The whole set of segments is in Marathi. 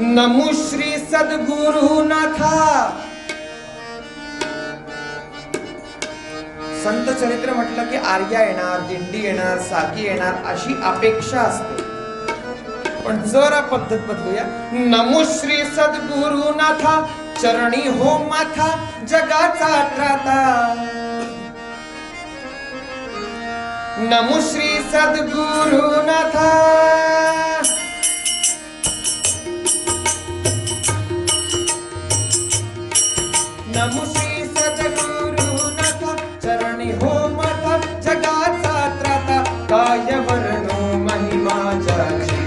नमो श्री सद्गुरुनाथा. संत चरित्र म्हटलं की आर्या येणार, दिंडी येणार, साकी येणार अशी अपेक्षा असते. पण जरा पद्धत बदलूया. नमो श्री सद्गुरुनाथा, चरणी हो माथा जगाचा त्राता. नमो श्री सद्गुरुनाथा. नमो श्री सद्गुरुनाथा, चरणी हो माथा जगाचा त्राता. काय वर्णो महिमा ज्याची,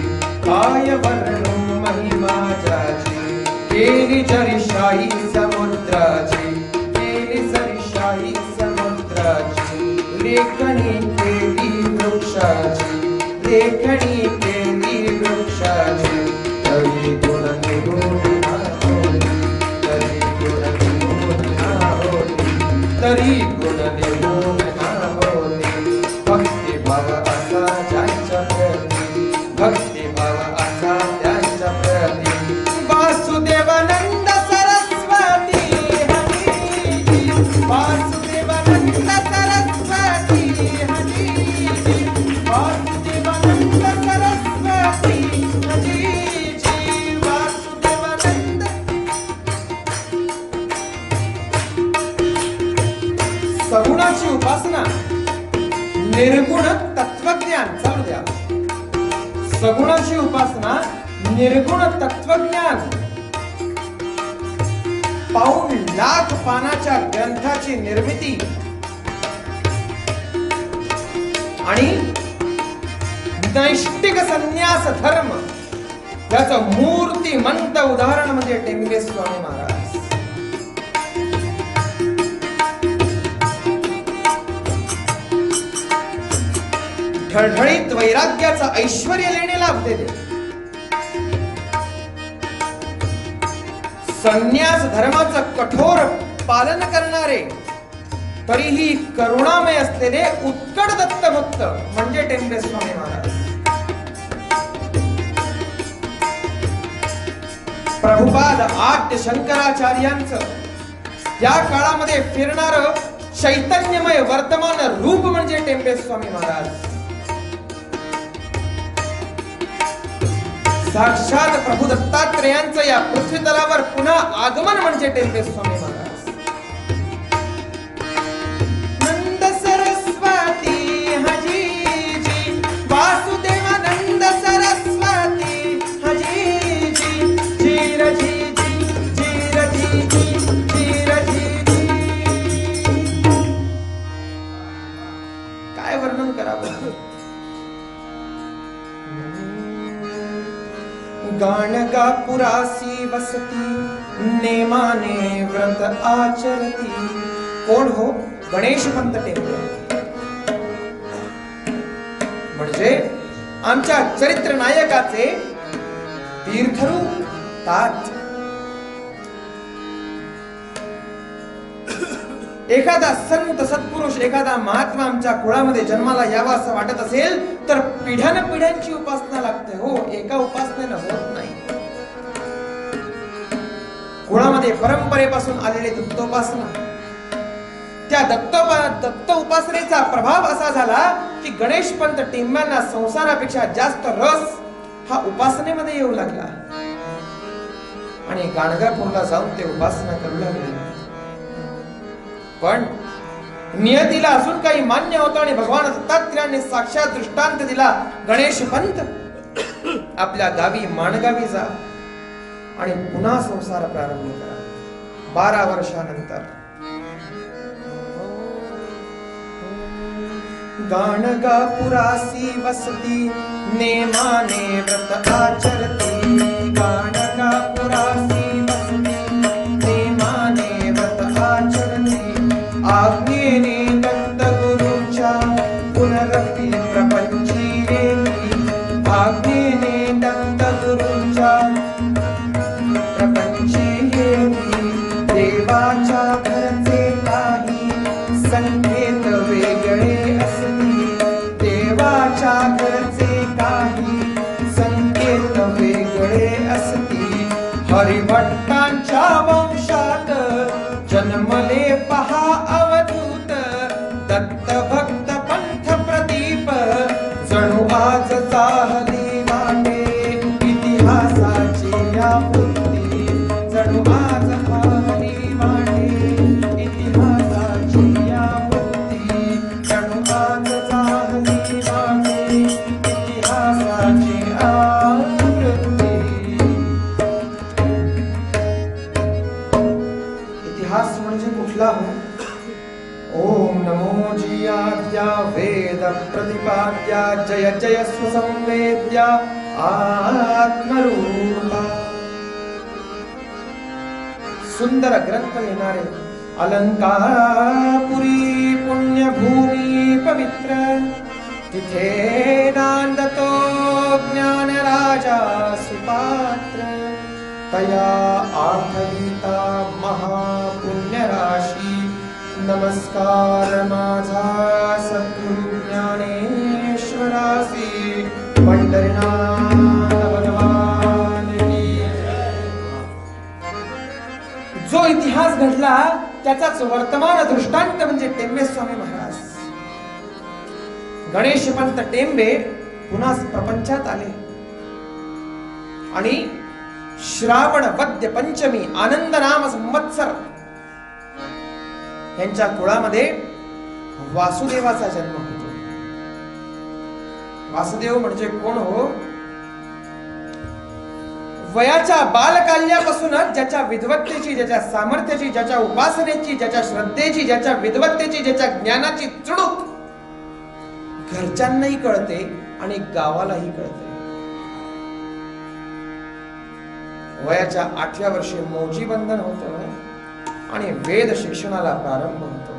काय वर्णो महिमा ज्याची. केली जरी शाही समुद्राची, केली जरी शाही समुद्राची. लेखणी केली वृक्षाची, लेखणी केली वृक्षाची. तरी गुण निगुण तरी गुण निगुण ना होती. भक्ती भाव असा ज्यांच्या प्रती, भक्ती भाव असा त्यांच्या प्रती. वासुदेवानंद सरस्वती हरी, वासुदेवानंद सरस्वती हरी, वासुदेवानंद सरस्वती हरी. वासुदेवानंद. सगुणाची उपासना, निर्गुण तत्वज्ञान. चालू द्या. सगुणाची उपासना, निर्गुण तत्वज्ञान. पाऊण लाख पानाच्या ग्रंथाची निर्मिती आणि नैष्टिक संन्यास धर्म याचं मूर्तिमंत उदाहरण म्हणजे टेंबे स्वामी महाराज. ढळढळीत वैराग्याचं ऐश्वर्य लेणे लाभलेले, संन्यास धर्माचं कठोर पालन करणारे, तरीही करुणामय असलेले उत्कट दत्तभक्त म्हणजे टेंबे स्वामी महाराज. प्रभुपाद आद्य शंकराचार्यांचं या काळामध्ये फिरणार चैतन्यमय वर्तमान रूप म्हणजे टेंबे स्वामी महाराज. साक्षात प्रभू दत्तात्रेयांचं या पृथ्वी तलावर पुन्हा आगमन म्हणजे टेंबे स्वामी महाराज. नंद सरस्वती हजीजी, वासुदेवानंद सरस्वती हजीजी. जीरजी जीरजी जीरजी. काय वर्णन करावं. गाणगा पुरासी वसती, नेमाने व्रत आचरती. कोण हो? गणेशपंत टेंबे. म्हणजे आमच्या चरित्र नायकाचे तीर्थरूप तात. एखादा संत सत्पुरुष, एखादा महात्मा आमच्या कुळामध्ये जन्माला यावा असं वाटत असेल तर पिढ्यानं पिढ्यांची उपासना लागते हो, एका उपासनेनं होत नाही. कुळामध्ये परंपरेपासून आलेली दत्तोपासना, त्या दत्त उपासनेचा प्रभाव असा झाला की गणेशपंत टेंब्यांना संसारापेक्षा जास्त रस हा उपासनेमध्ये येऊ लागला आणि गाणगापूरला जाऊन ते उपासना करू लागले. पण नियतीला अजून काही मान्य होतं आणि भगवान दत्तात्रेयांनी साक्षात दृष्टांत दिला. गणेशपंत आपल्या गावी माणगावी जा आणि पुन्हा संसार प्रारंभ करा. 12 वर्षानंतर गाणगा पुरासी वसती नेमाने व्रत आचरती गाणगा पुरासी वसती नेमाने व्रत आचरती आज्ञेने दत्त गुरुच्या पुनरपि प्रपंची येती आज्ञेने दत्त गुरुच्या प्रपंची येती देवाच्या घरचे काही संकेत वेगळे असती देवाच्या घरचे काही संकेत वेगळे असती हरिभट्टांच्या वंशात जन्मले पहा अवधूत दत्त भक्त पंथ प्रदीप जणू आज चाहली वाटे इतिहासाची यावृत्ती जणू आज चाहली वाटे इतिहासाची यावृत्ती जणू आज चाहली वाटे इतिहासाची आवृत्ती इतिहास म्हणजे कुठला हो ओम नमो जियाद्या वेद प्रतिपाद्या जय जय स्वसंवेद्या आत्मरूपा सुंदर ग्रंथ लिहिणारे अलंकापुरी पुण्यभूमी पवित्र तिथे नांदतो ज्ञान राजा सुपात्र तया आठविता महापुण्य राशी नमस्कार माझा सद्गुरु ज्ञानेश्वरासी पंढरीनाथ भगवान की जय. जो इतिहास घडला त्याचाच वर्तमान दृष्टांत म्हणजे टेंबे स्वामी महाराज गणेशपंत टेंबे पुन्हा प्रपंचात आले आणि श्रावण वद्य पंचमी आनंद नाम संवत्सर यांच्या कुळामध्ये वासुदेवाचा जन्म होतो. वासुदेव म्हणजे कोण हो वयाच्या बालकाल्यापासूनच ज्याच्या विद्वत्तेची ज्याच्या सामर्थ्याची ज्याच्या उपासनेची ज्याच्या श्रद्धेची ज्याच्या विद्वत्तेची ज्याच्या ज्ञानाची चुणूक घरच्यांनाही कळते आणि गावालाही कळते. वयाच्या 8व्या वर्षी मौजी बंधन होतं आणि वेद शिक्षणाला प्रारंभ होतो.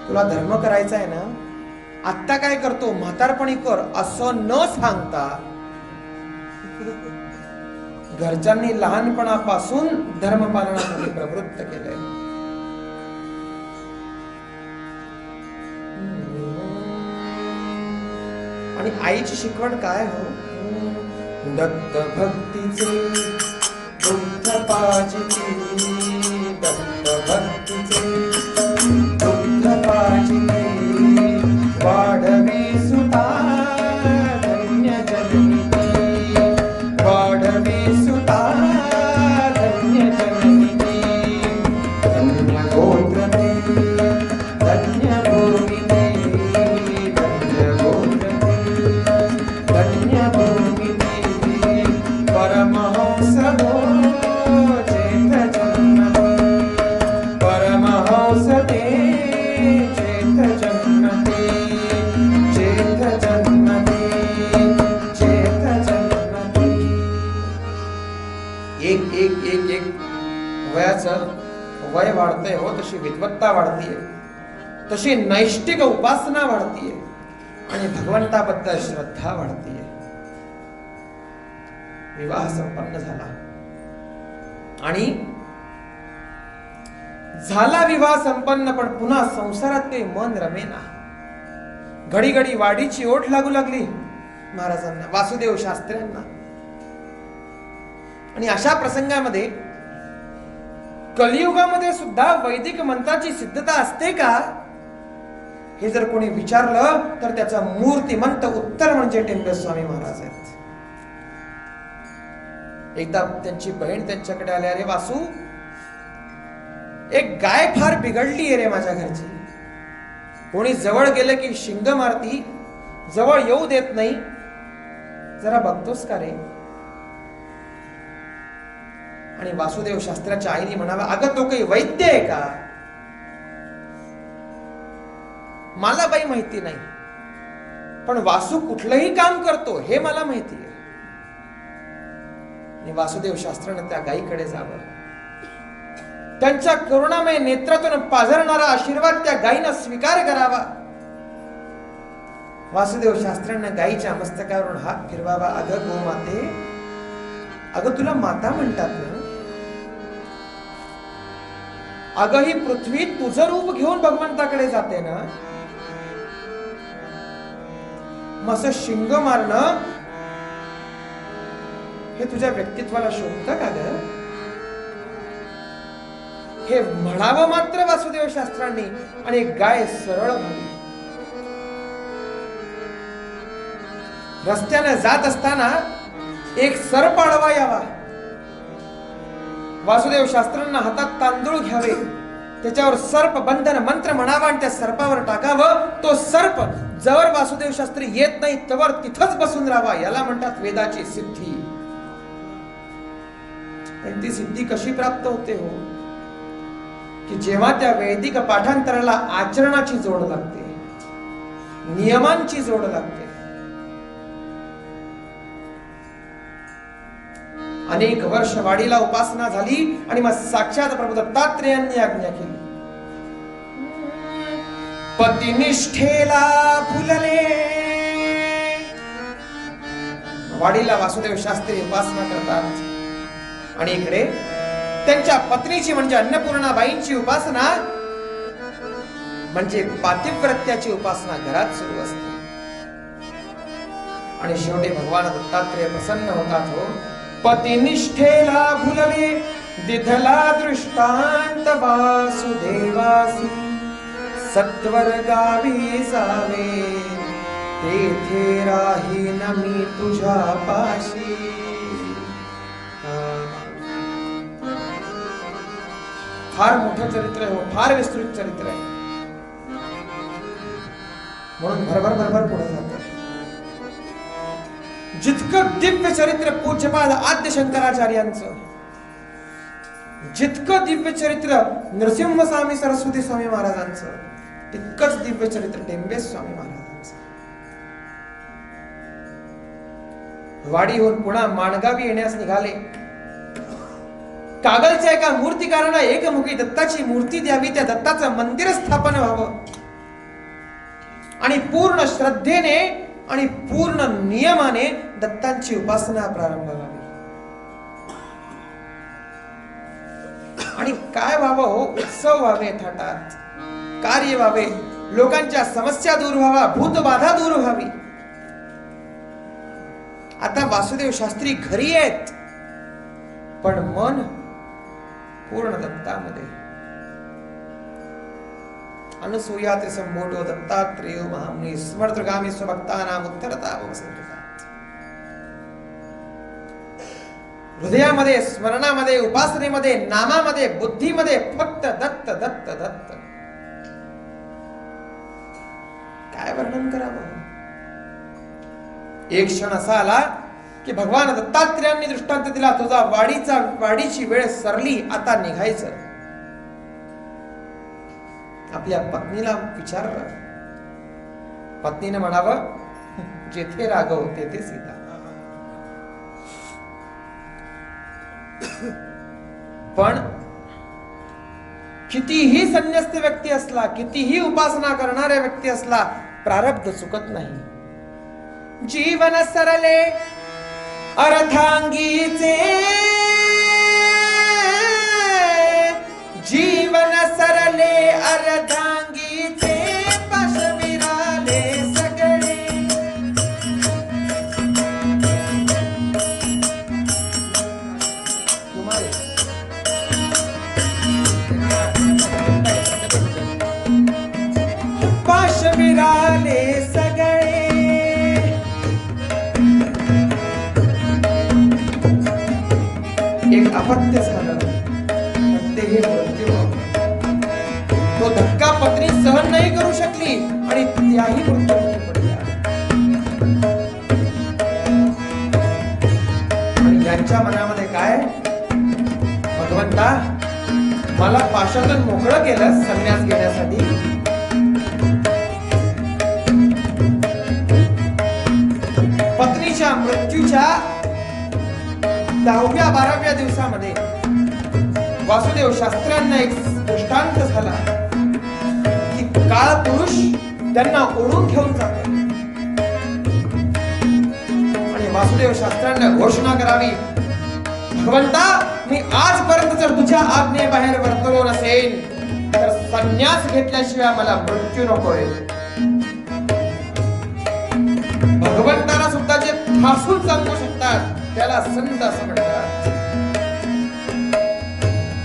तुला धर्म करायचा आहे ना आत्ता काय करतो म्हातारपणी कर असं न सांगता घरच्यांनी लहानपणापासून धर्म पालनासाठी प्रवृत्त केलंय. आणि आईची शिकवण काय हो दत्त भक्तीचे दुग्ध पाजिती दत्त भक्तीचे दुग्ध पाजिती वाढवी सुता धन्य जननी वाढवी सुता धन्य जननी धन्य गोत्र धन्य भूमी धन्य गोत्र धन्य भूमी परमहंस वय वाढतंय हो तशी विद्वत्ता वाढतीये तशी नैष्टिक उपासना वाढतीये आणि भगवंताबद्दल श्रद्धा वाढतीये. विवाह संपन्न झाला आणि झाला विवाह संपन्न पण पुन्हा संसारात काही मन रमेना. घडी घडी वाढीची ओढ लागू लागली महाराजांना वासुदेव शास्त्र्यांना. आणि अशा प्रसंगामध्ये कलियुगामध्ये सुद्धा वैदिक मंत्राची सिद्धता असते का हे जर कोणी विचारलं तर त्याचा मूर्तिमंत उत्तर म्हणजे टेंबे स्वामी महाराज आहेत. एकदा त्यांची बहीण त्यांच्याकडे आली अरे वासू एक गाय फार बिघडली आहे रे माझ्या घरची. कोणी जवळ गेलं की शिंग मारती जवळ येऊ देत नाही जरा बघतोस का रे. आणि वासुदेव शास्त्राच्या आईने म्हणावा अगं तो काही वैद्य आहे का. मला बाई माहिती नाही, पण वासू कुठलंही काम करतो हे मला माहिती आहे. आणि वासुदेव शास्त्रानं त्या गायीकडे जावं, त्यांच्या करुणामय नेत्रातून पाझरणारा आशीर्वाद त्या गायीनं स्वीकार करावा. वासुदेव शास्त्रानं गायीच्या मस्तकावरून हात फिरवावा. अगं गोमाते, अगं तुला माता म्हणतात ना, अगं ही पृथ्वी तुझं रूप घेऊन भगवंताकडे जाते ना, मग शिंग मारणं हे तुझ्या व्यक्तित्वाला शोभतं का ग? हे म्हणावं मात्र वासुदेव शास्त्रांनी, आणि गाय सरळ व्हावी. रस्त्याने जात असताना एक सर्प आडवा यावा. वासुदेव शास्त्रांना हातात तांदूळ घ्यावे, त्याच्यावर सर्प बंधन मंत्र म्हणावा आणि त्या सर्पावर टाकावं. तो सर्प जवळ वासुदेव शास्त्री येत नाही तवर तिथंच बसून राहावा. याला म्हणतात वेदाची सिद्धी. पण ती सिद्धी कशी प्राप्त होते हो? की जेव्हा त्या वैदिक पाठांतराला आचरणाची जोड लागते, नियमांची जोड लागते. अनेक वर्ष वाडीला उपासना झाली आणि मग साक्षात प्रभू दत्तात्रेयांनी आज्ञा केली. पतिनिष्ठेला फुलले. वाडीला वासुदेव शास्त्री उपासना करतात आणि इकडे त्यांच्या पत्नीची म्हणजे अन्नपूर्णाबाईंची उपासना म्हणजे पातिव्रत्याची उपासना घरात सुरू असते. आणि शेवटी भगवान दत्तात्रेय प्रसन्न होतात. हो, पतिनिष्ठेला भुलले दिधला दृष्टांत वासुदेवासी. सत्वर गावी जावे तेथे राहीन मी तुझ्या पाशी. फार मोठं चरित्र आहे, फार विस्तृत चरित्र आहे. म्हणून भरभर पुढे जातं. जितकं दिव्य चरित्र पूज्यपाद आद्य शंकराचार्यांचं, जितकं दिव्य चरित्र नृसिंह स्वामी सरस्वती स्वामी महाराजांचं, तितकंच दिव्य चरित्र टेंबे स्वामी महाराजांचं. वाडीहून पुन्हा माणगावी येण्यास निघाले. कागलच्या एका मूर्तिकारांना एकमुखी दत्ताची मूर्ती द्यावी, त्या दत्ताचं मंदिर स्थापन व्हावं आणि पूर्ण श्रद्धेने आणि पूर्ण नियमाने दत्तांची उपासना प्रारंभ व्हावी. आणि काय व्हावं हो? उत्सव व्हावे, थाटात कार्य व्हावे, लोकांच्या समस्या दूर व्हावा, भूतबाधा दूर व्हावी. आता वासुदेव शास्त्री घरी आहेत, पण मन पूर्ण दत्तामध्ये. अनुसूयाते संबोधो दत्तात्रेयो महामुनी स्मर्तगामी स्वभक्तानाम उत्तरताव संकेतात. हृदयामध्ये, स्मरणामध्ये, उपासनेमध्ये, नामामध्ये, बुद्धीमध्ये फक्त दत्त दत्त दत्त. काय वर्णन करावं? एक क्षण असा आला की भगवान दत्तात्रेयांनी दृष्टांत दिला, तुझा वाडीची वेळ सरली, आता निघायचं. आपल्या पत्नीला विचारलं. पत्नीने म्हणावं, जेथे राघव तेथे सीता. पण कितीही संन्यस्त व्यक्ती असला, कितीही उपासना करणाऱ्या व्यक्ती असला, प्रारब्ध चुकत नाही. जीवन सरले अर्थांगीचे, जीवन सरले अर्धांगीचे, पाशविराले सगळे. पाशविराले सगळे. एक अपत्य झालं, तेही मृत्यू. तो धक्का पत्नी सहन नाही करू शकली आणि त्याही मृत्यूमुखी पडल्या. आणि यांच्या मनामध्ये काय? भगवंता, मला पाशातून मोकळं केलं संन्यास घेण्यासाठी, मृत्यूच्या 10व्या-12व्या दिवसामध्ये वासुदेव शास्त्र्यांना एक दृष्टांत झाला की काळ पुरुष त्यांना ओढून घेऊन जातो आणि वासुदेव शास्त्र्यांना घोषणा करावी, भगवंता मी आजपर्यंत जर तुझ्या आज्ञेबाहेर वर्तलो नसेल तर संन्यास घेतल्याशिवाय मला मृत्यू नकोय. भगवंताला सुद्धा जे ठासून सांगू शकतात त्याला संत असं म्हणतात.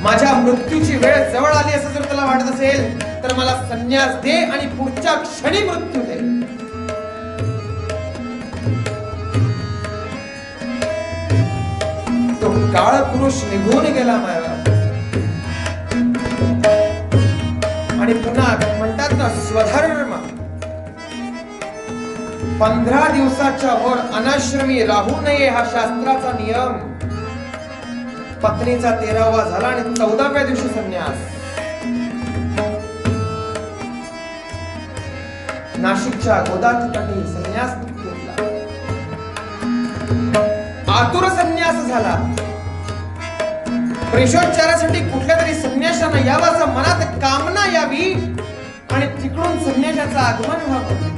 माझ्या मृत्यूची वेळ जवळ आली असं जर तुला वाटत असेल तर मला संन्यास दे आणि पुढच्या क्षणी मृत्यू दे. तो काळ पुरुष निघून गेला महाराज आणि पुन्हा म्हणतात ना स्वधर्म 15 दिवसाच्या वर अनाश्रमी राहू नये हा शास्त्राचा नियम. पत्नीचा 13वा झाला आणि 14व्या दिवशी संन्यास. नाशिकच्या गोदा ठिकाणी संन्यास घेतला. आतुर संन्यास झाला. प्रेषोच्चारासाठी कुठल्या तरी संन्याशानं यावं असं मनात कामना यावी आणि तिकडून संन्याशाचं आगमन व्हावं.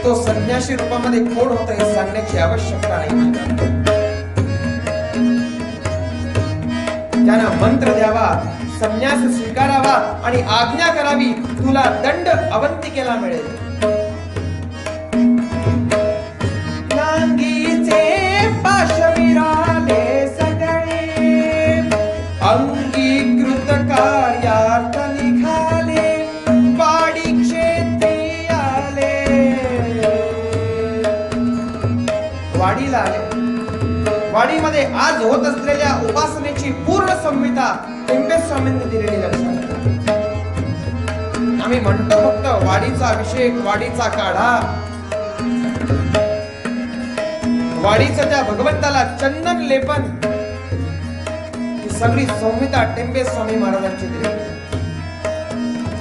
तो संन्याशी रूपामध्ये कोण होता हे सांगण्याची आवश्यकता नाही. त्यानं मंत्र द्यावा, संन्यास स्वीकारावा आणि आज्ञा करावी, तुला दंड अवंतिकेला मिळेल. नांगीचे पाश विराले सगळे अंगीकृत कार्यार्थ निघाले वाडी क्षेत्री आले. वाडीला आले. वाडीमध्ये आज होत असलेल्या उपासनेची पूर्ण संहिता टेंबे स्वामींनी दिलेली लक्षात. आम्ही म्हणतो फक्त वाडीचा अभिषेक, वाडीचा काढा, वाडीचं त्या भगवंताला चंदन लेपन, ही सगळी संहिता टेंबे स्वामी महाराजांची दिलेली.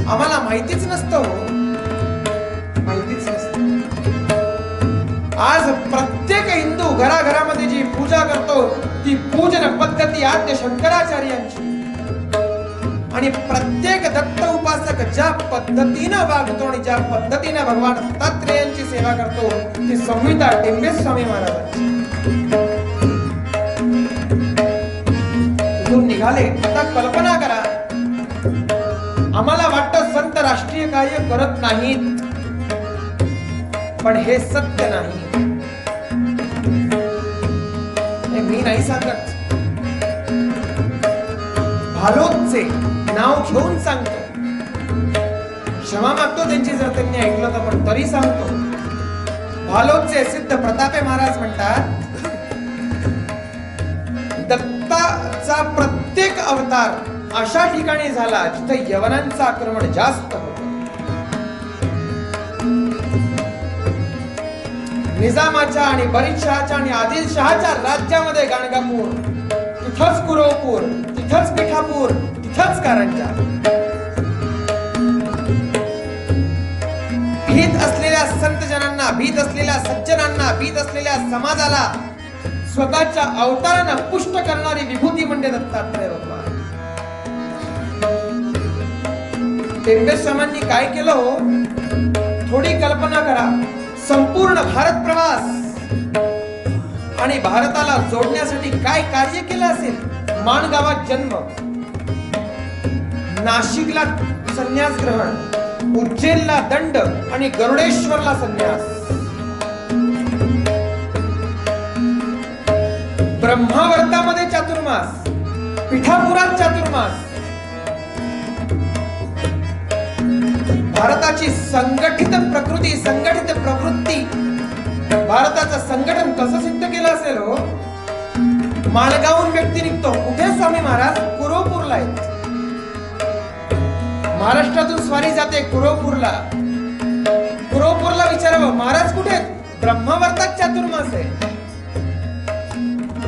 आम्हाला माहितीच नसतं, माहितीच नसतं. आज प्रत्येक हिंदू घराघरामध्ये जी पूजा करतो ती पूजन पद्धती आद्य शंकराचार्यांची आणि प्रत्येक दत्त उपासक ज्या पद्धतीनं वागतो आणि ज्या पद्धतीनं भगवान दत्तात्रेयांची सेवा करतो ती संहिता टेंबे स्वामी महाराजांची. तिथून निघाले. आता कल्पना करा, आम्हाला वाटतं संत राष्ट्रीय कार्य करत नाहीत, पण हे सत्य नाही. मी नाही सांगत, भालोदचे नाव घेऊन सांगतो. क्षमा मागतो त्यांची जर त्यांनी ऐकलं तर, पण तरी सांगतो. भालोदचे सिद्ध प्रतापे महाराज म्हणतात, दत्ताचा प्रत्येक अवतार अशा ठिकाणी झाला जिथे यवनांचं आक्रमण जास्त होतं. निजामाच्या आणि बरीदशहाच्या आणि आदिलशहाच्या राज्यामध्ये गाणगापूर, तिथंच कुरवपूर, तिथंच पिठापूर, तिथंच कारंजा. भीत असलेल्या संतजनांना, भीत असलेल्या सज्जनांना, भीत असलेल्या समाजाला स्वतःच्या अवतारानं पुष्ट करणारी विभूती म्हणजे दत्तात्रय भगवान. टेंबे स्वामींनी काय केलं हो, थोडी कल्पना करा. संपूर्ण भारत प्रवास आणि भारताला जोडण्यासाठी काय कार्य केलं असेल. माणगावात जन्म, नाशिकला संन्यास ग्रहण, उज्जैनला दंड आणि गरुडेश्वरला संन्यास. ब्रह्मावर्तामध्ये चातुर्मास, पिठापुरात चातुर्मास. भारताची संघटित प्रकृती, संघटित प्रवृत्ती, भारताचं संघटन कसं सिद्ध केलं असेल हो. माणगावून व्यक्ती निघतो, कुठे स्वामी महाराज? कुरवपूरला आहेत. महाराष्ट्रातून स्वारी जाते कुरवपूरला. कुरवपूरला विचारावं महाराज कुठे आहेत? ब्रह्मावर्तात चातुर्मास आहे.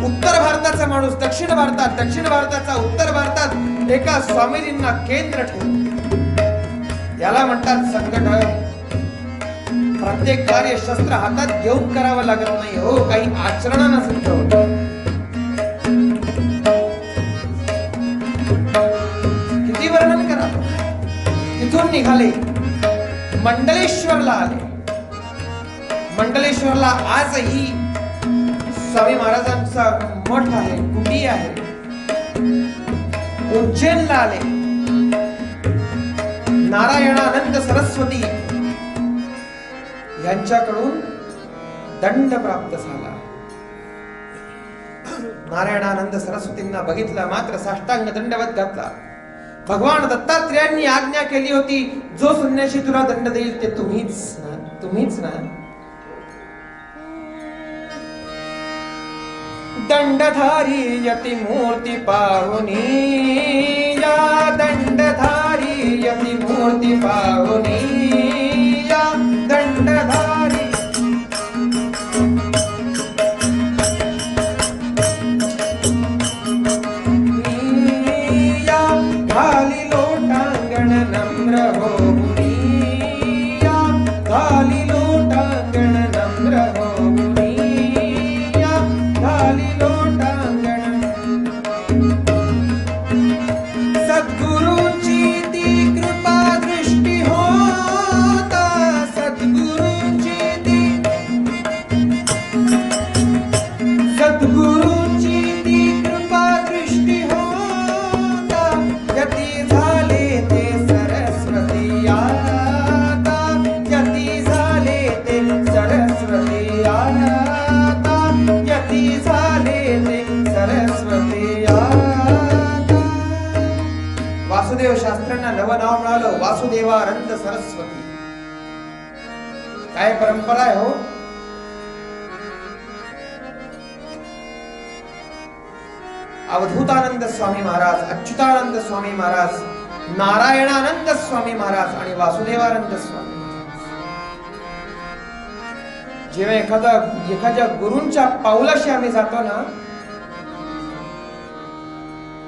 उत्तर भारताचा माणूस दक्षिण भारतात, दक्षिण भारताचा उत्तर भारतात एका स्वामीजींना केंद्र ठेवून, याला म्हणतात संघटन. प्रत्येक कार्य शस्त्र हातात घेऊन करावं लागत नाही हो, काही आचरणानं सिद्ध होतं. किती वर्णन करा. तिथून निघाले, मंडलेश्वरला आले. मंडलेश्वरला आजही स्वामी महाराजांचा मठ आहे, कुटी आहे. उज्जैनला आले, नारायणानंद सरस्वती यांच्याकडून दंड प्राप्त झाला. नारायणानंद सरस्वतींना बघितलं, मात्र साष्टांग दंडवत घातला. भगवान दत्तात्रेयांनी आज्ञा केली होती, जो संन्यासी तुला दंड देईल ते तुम्हीच ना. दंडधारी यती मूर्ती पाहुनी, या दंडधारी यती मूर्ती पाहुनी, या दंडधारी. घाली लोटांगण नम्र होऊनी, या घाली लोटांगण नम्र होऊनी, या घाली लोटांगण. सद्गुरूंची ती कृपा दृष्टी होता, सद्गुरूंची ती कृपा दृष्टी होता. यती झाले ते सरस्वती आता, यती झाले ते सरस्वती आता, यती झाले ते सरस्वती आता. वासुदेव शास्त्र्यांना नवं नाव मिळालं, वासुदेवानंद सरस्वती. काय परंपरा आहे हो. अवधूतानंद स्वामी महाराज, अच्युतानंद स्वामी महाराज, नारायणानंद स्वामी महाराज आणि वासुदेवानंद स्वामी महाराज. जेव्हा एखाद्या गुरूंच्या पाऊलाशी आम्ही जातो ना,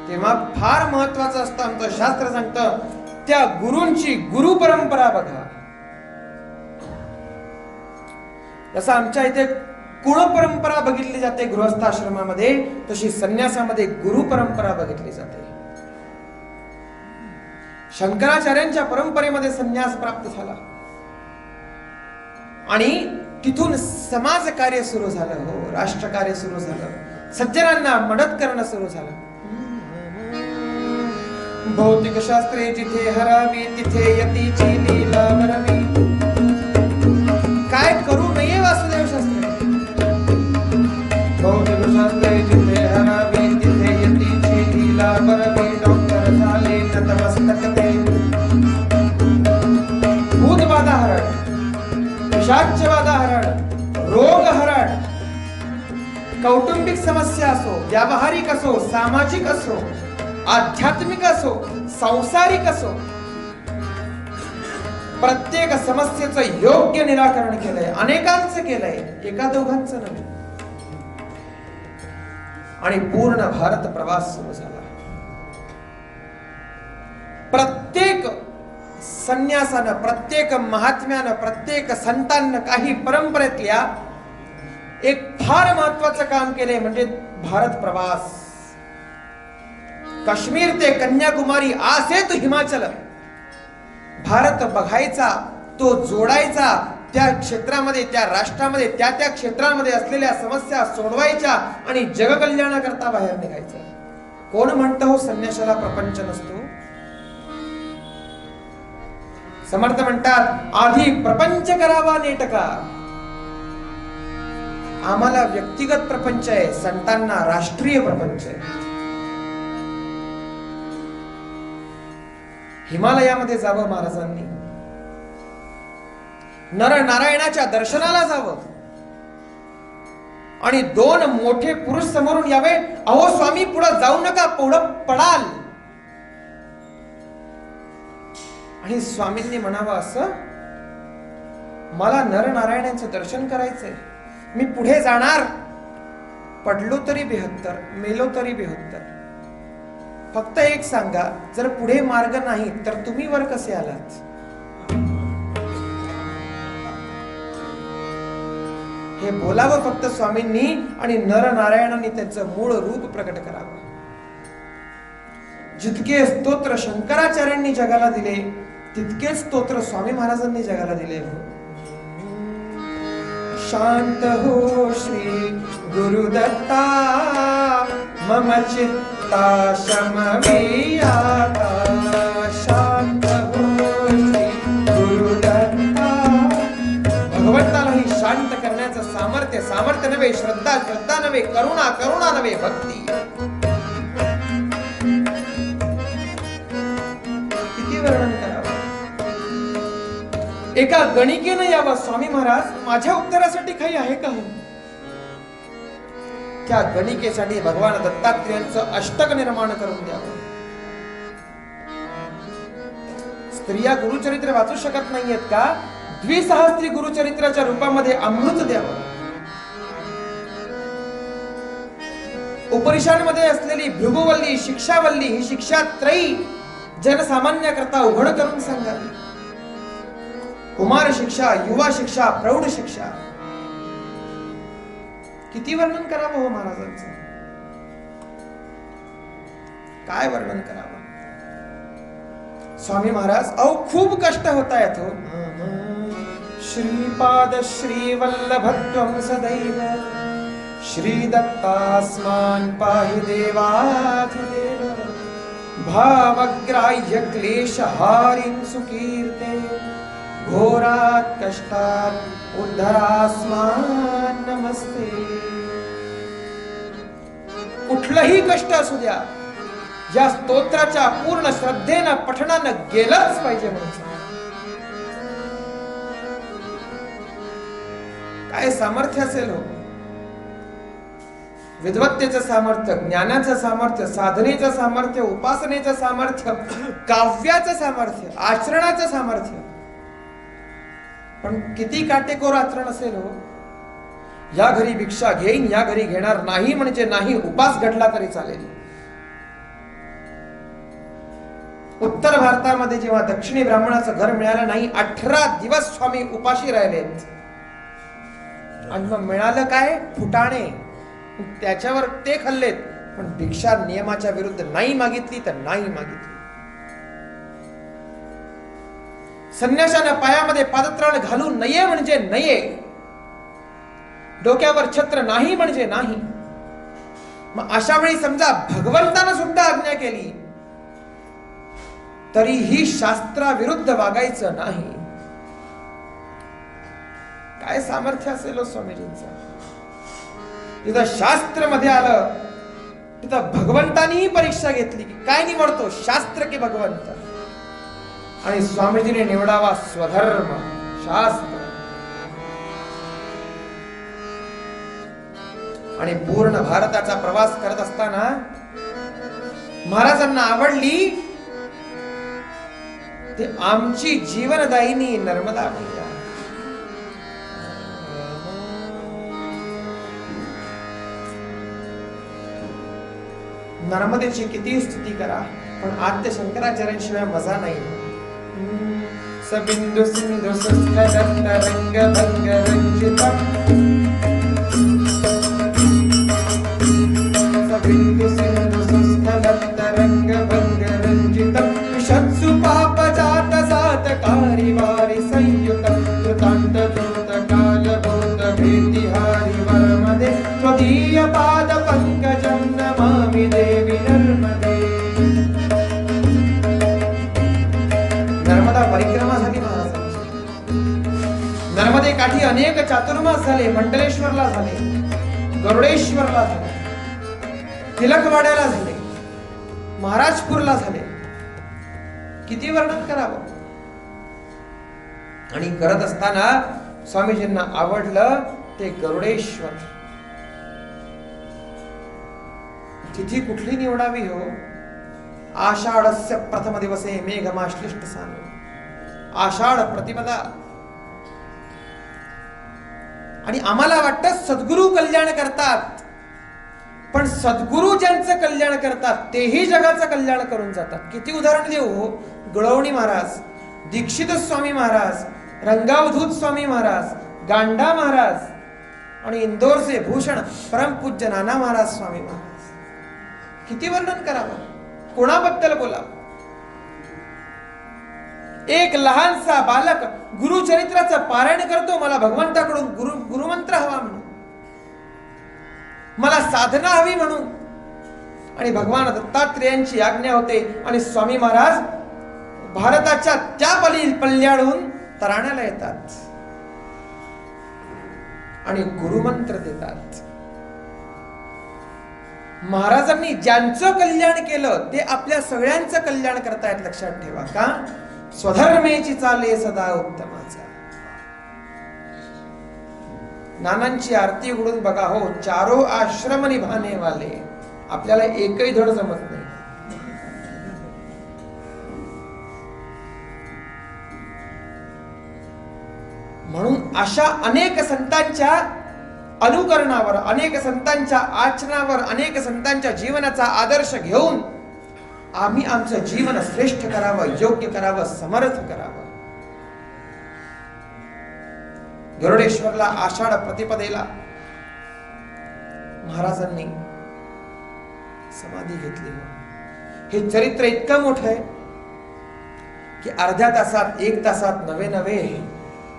तेव्हा फार महत्वाचं असतं. आमचं शास्त्र सांगतं, त्या गुरूंची गुरु परंपरा बघा. जसं आमच्या इथे कुळ परंपरा बघितली जाते गृहस्थाश्रमामध्ये, तशी संन्यासामध्ये गुरु परंपरा बघितली जाते. शंकराचार्यांच्या परंपरेमध्ये संन्यास प्राप्त झाला आणि तिथून समाज कार्य सुरू झालं हो, राष्ट्र कार्य सुरू झालं, सज्जनांना मदत करणं सुरू झालं. भौतिक शास्त्रे जिथे हरावी, तिथे यतीची लीला भरावी. काय करू नये वासुदेव शास्त्री. भौतिक शास्त्रे जिथे हरावी, तिथे यतीची लीला भरावी. डॉक्टर झाले नतमस्तक ते, भूतबाधा हरण, पिशाचबाधा हरण, रोग हरण. कौटुंबिक समस्या असो, व्यावहारिक असो, सामाजिक असो, आध्यात्मिक असो, सांसारिक असो, प्रत्येक समस्येचं योग्य निराकरण केलंय, अनेकांचं केलंय, एका दोघांचं नव्हे. आणि पूर्ण भारत प्रवास सुरू झाला. प्रत्येक संन्यासानं, प्रत्येक महात्म्यानं, प्रत्येक संतांना काही परंपरेतल्या एक फार महत्वाचं काम केलंय, म्हणजे भारत प्रवास. काश्मीर ते कन्याकुमारी आसे तो हिमाचल, भारत बघायचा, तो जोडायचा, त्या क्षेत्रामध्ये, त्या राष्ट्रामध्ये, त्या क्षेत्रामध्ये असलेल्या समस्या सोडवायच्या आणि जगकल्याणाकरता बाहेर निघायचं. कोण म्हणतं हो संन्यासाला प्रपंच नसतो. समर्थ म्हणतात, आधी प्रपंच करावा नेटका. आम्हाला व्यक्तिगत प्रपंच आहे, संतांना राष्ट्रीय प्रपंच आहे. हिमालयामध्ये जावं महाराजांनी, नर नारायणाच्या दर्शनाला जावं आणि दोन मोठे पुरुष समोरून यावे. अहो स्वामी पुढे जाऊ नका, पुढं पडाल. आणि स्वामींनी म्हणावं, असं मला नर नारायणांचं दर्शन करायचंय, मी पुढे जाणार, पडलो तरी 72, मेलो तरी 72. फक्त एक सांगा, जर पुढे मार्ग नाही तर तुम्ही वर कसे आलात? हे बोलावं फक्त स्वामींनी आणि नरनारायणांनी त्याचं मूळ रूप प्रकट करावं. जितके स्तोत्र शंकराचार्यांनी जगाला दिले तितकेच स्तोत्र स्वामी महाराजांनी जगाला दिले. शांत हो श्री गुरुदत्ता मम चित्ता शमवियाता. शांत हो श्री गुरुदत्ता. भगवंतालाही शांत करण्याचं सामर्थ्य नव्हे, श्रद्धा नव्हे, करुणा नव्हे, भक्ती. किती वर्णन करावं. एका गणिकेनं यावं, स्वामी महाराज माझ्या उत्तरासाठी काही आहे का? त्या गणिकेसाठी भगवान दत्तात्रेयांचं अष्टक निर्माण करून द्यावं. स्त्रिया गुरुचरित्र वाचू शकत नाहीयेत का? द्विसहस्त्री गुरुचरित्राच्या रूपामध्ये अमृत द्यावं. उपनिषदांमध्ये असलेली भृगुवल्ली, शिक्षावल्ली ही शिक्षात्रयी जनसामान्याकरता उघड करून सांगावी. कुमार शिक्षा, युवा शिक्षा, प्रौढ शिक्षा. किती वर्णन करावं हो महाराजांचं. काय वर्णन करावं. स्वामी महाराज खूप कष्ट होतायत हो. श्रीपाद श्रीवल्लभत्वं सदैव श्रीदत्तास्मान् पाहि देवाधिदेव. भावग्राह्य क्लेशहारिं सुकीर्ते घोरात् कष्टात् उद्धरास्मान् नमस्ते. कुठलंही कष्ट असू द्या, या स्तोत्राच्या पूर्ण श्रद्धेनं पठणानं गेलंच पाहिजे म्हणून. काय सामर्थ्य असेल हो. विद्वत्तेचं सामर्थ्य, ज्ञानाचं सामर्थ्य, साधनेचं सामर्थ्य, उपासनेचं सामर्थ्य, काव्याचं सामर्थ्य, आचरणाचं सामर्थ्य. पण किती काटेकोर आचरण असेल हो. या घरी भिक्षा घेईन, या घरी घेणार नाही म्हणजे नाही, उपास घडला तरी चालेल. उत्तर भारतामध्ये जेव्हा दक्षिणी ब्राह्मणाचं घर मिळालं नाही, 18 दिवस स्वामी उपाशी राहिलेत. आणि मग मिळालं काय? फुटाणे. त्याच्यावर ते खाल्लेत, पण भिक्षा नियमाच्या विरुद्ध नाही मागितली तर नाही मागितली. संन्याशानं पायामध्ये पादत्राण घालू नये म्हणजे नये, डोक्यावर छत्र नाही म्हणजे नाही. मग अशा वेळी समजा भगवंतानं सुद्धा आज्ञा केली तरीही शास्त्राविरुद्ध वागायचं नाही. काय सामर्थ्य असेल स्वामीजींचं. तिथं शास्त्र मध्ये आलं, तिथं भगवंतानीही परीक्षा घेतली की काय निवडतो, शास्त्र की भगवंत. आणि स्वामीजीने निवडावा स्वधर्म, शास्त्र. आणि पूर्ण भारताचा प्रवास करत असताना महाराजांना आवडली ते आमची जीवनदायिनी नर्मदा मैया. नर्मदेची किती स्तुती करा, पण आद्य शंकराचार्यांशिवाय मजा नाही. सबिंदू सिंधू सुस्खलत रंग भंग रंजितम. सबिंदू सिंधू सुस्खलत रंग भंग रंजितम. शत्सु पाप जात सात कारी वारी संयुतम. कृतांत धूत काल भूत भेतिहारी वरमदे. त्वदीय पाद पंकजं नमामि देवी नर्मदे. नर्मदा परिक्रमा झाली महाराजांची. नर्मदे काठी अनेक चातुर्मास झाले. मंडलेश्वरला झाले, गरुडेश्वरला झाले, तिलकवाड्याला झाले, महाराजपूरला झाले. किती वर्णन करावं. आणि करत असताना स्वामीजींना आवडलं ते गरुडेश्वर. तिथी कुठली निवडावी हो. आषाढस्य प्रथम दिवसे मेघमाश्लिष्ट सानु. आषाढ प्रतिपदा. आणि आम्हाला वाटतं सद्गुरु कल्याण करतात, पण सद्गुरु ज्यांचं कल्याण करतात तेही जगाचं कल्याण करून जातात. किती उदाहरण देऊ हो. गुळवणी महाराज, दीक्षित स्वामी महाराज, रंगावधूत स्वामी महाराज, गांडा महाराज, आणि इंदोरचे भूषण परमपूज्य नाना महाराज स्वामी महाराज. किती वर्णन करावं, कोणाबद्दल बोलावं. एक लहानसा बालक गुरुचरित्राचं पारायण करतो, मला भगवंताकडून गुरुमंत्र हवा म्हणून, मला साधना हवी म्हणून. आणि भगवान दत्तात्रेयांची आज्ञा होते आणि स्वामी महाराज भारताच्या त्या पल्ल्याडून तराण्याला येतात आणि गुरुमंत्र देतात. महाराजांनी ज्यांचं कल्याण केलं ते आपल्या सगळ्यांचं कल्याण करतायत, लक्षात ठेवा. का? स्वधर्मेची चाले सदा उत्तमाचा. नानांची आरती उघडून बघा हो, चारो आश्रम निभाने वाले. आपल्याला एकही धड जमत नाही. म्हणून अशा अनेक संतांच्या अनुकरणावर, अनेक संतांच्या आचरणावर, अनेक संतांच्या जीवनाचा आदर्श घेऊन आम्ही आमचं जीवन श्रेष्ठ करावं, योग्य करावं, समर्थ करावं. गरुडेश्वरला आषाढ प्रतिपदेला महाराजांनी समाधी घेतली. हे चरित्र इतकं मोठं आहे की अर्ध्या तासात, 1 तासात नवे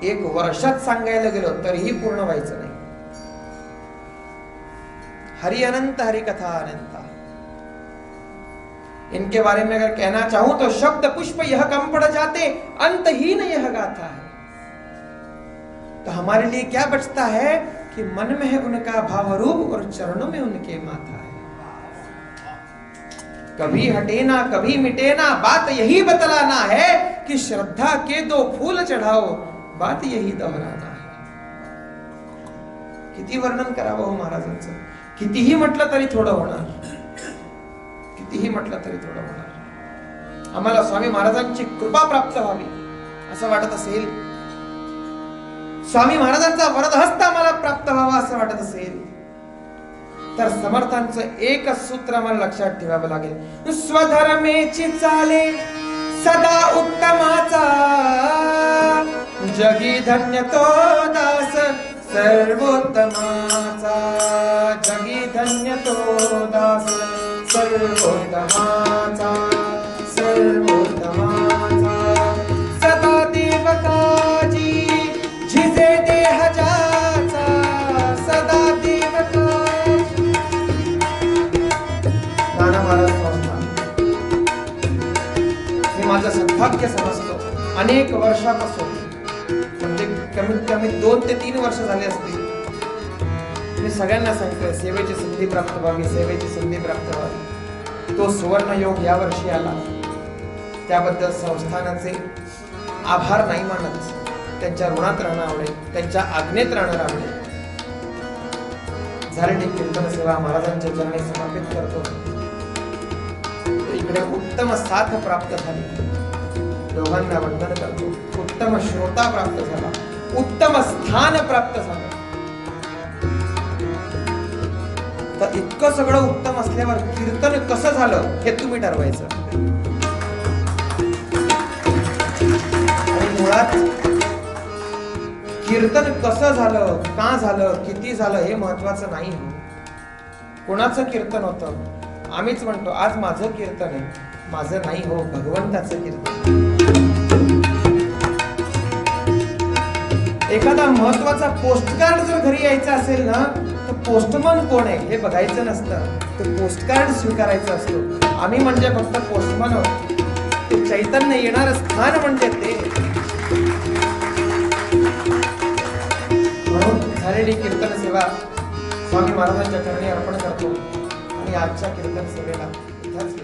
1 वर्षात सांगायला गेलो तरीही पूर्ण व्हायचं नाही. हरि अनंत, हरि कथा अनंता. इनके बारे में अगर कहना चाहूं तो शब्द पुष्प यह कम पड़ जाते, अंतहीन यह गाथा है. तो हमारे लिए क्या बचता है कि मन में है उनका भाव रूप और चरणों में उनके माथा है. कभी हटे ना कभी मिटे ना, बात यही बतलाना है कि श्रद्धा के 2 फूल चढ़ाओ, बात यही दोहराना है. किती वर्णन करावं हो महाराजांचं. कितीही म्हटलं तरी थोडं होणार, कितीही म्हटलं तरी थोडं होणार. आम्हाला स्वामी महाराजांची कृपा प्राप्त व्हावी असं वाटत असेल, स्वामी महाराजांचा वरदहस्त आम्हाला प्राप्त व्हावा असं वाटत असेल, तर समर्थांचं एकच सूत्र आम्हाला लक्षात ठेवावं लागेल. स्वधर्मेची चाले सदा उत्तमाचा, जगी धन्य तो दास सर्वोत्तमाचा. जगी धन्य तो दास सर्वोत्तमाचा, सर्वोत्तमाचा. सदा देवकाजी झिजे देह जाचा, सदा देवकाजी. नाना महाराज संस्थान हे माझं सद्भाग्य समजतो. अनेक वर्षापासून, म्हणजे कमीत कमी 2 ते 3 वर्ष झाले असतील, मी सगळ्यांना सांगतोय सेवेची संधी प्राप्त व्हावी, सेवेची संधी प्राप्त व्हावी. तो सुवर्ण योग या वर्षी आला, त्याबद्दल संस्थानाचे आभार नाही मानत, त्यांच्या ऋणात राहणं आवडेल, त्यांच्या आज्ञेत राहणं आवडेल. झालेली कीर्तन सेवा महाराजांच्या चरणी समर्पित करतो. इकडे उत्तम साथ प्राप्त झाली, दोघांना वंदन करतो. उत्तम श्रोता प्राप्त झाला, उत्तम स्थान प्राप्त झालं. तर इतकं सगळं उत्तम असल्यावर कीर्तन कसं झालं हे तुम्ही ठरवायचं. आणि मुळात कीर्तन कसं झालं, का झालं, किती झालं हे महत्वाचं नाही. कोणाचं कीर्तन होतं? आम्हीच म्हणतो आज माझं कीर्तन आहे, माझं नाही हो, भगवंताचं कीर्तन. एखादा महत्वाचा पोस्टकार्ड जर घरी यायचा असेल ना, तर पोस्टमन कोण आहे हे बघायचं नसतं, ते पोस्टकार्ड स्वीकारायचं असतो. आम्ही म्हणजे फक्त पोस्टमन आहोत. ते चैतन्य येणारं स्थान म्हणजे ते. म्हणून झालेली कीर्तन सेवा स्वामी महाराजांच्या चरणी अर्पण करतो आणि आजच्या कीर्तन सेवेला इथंच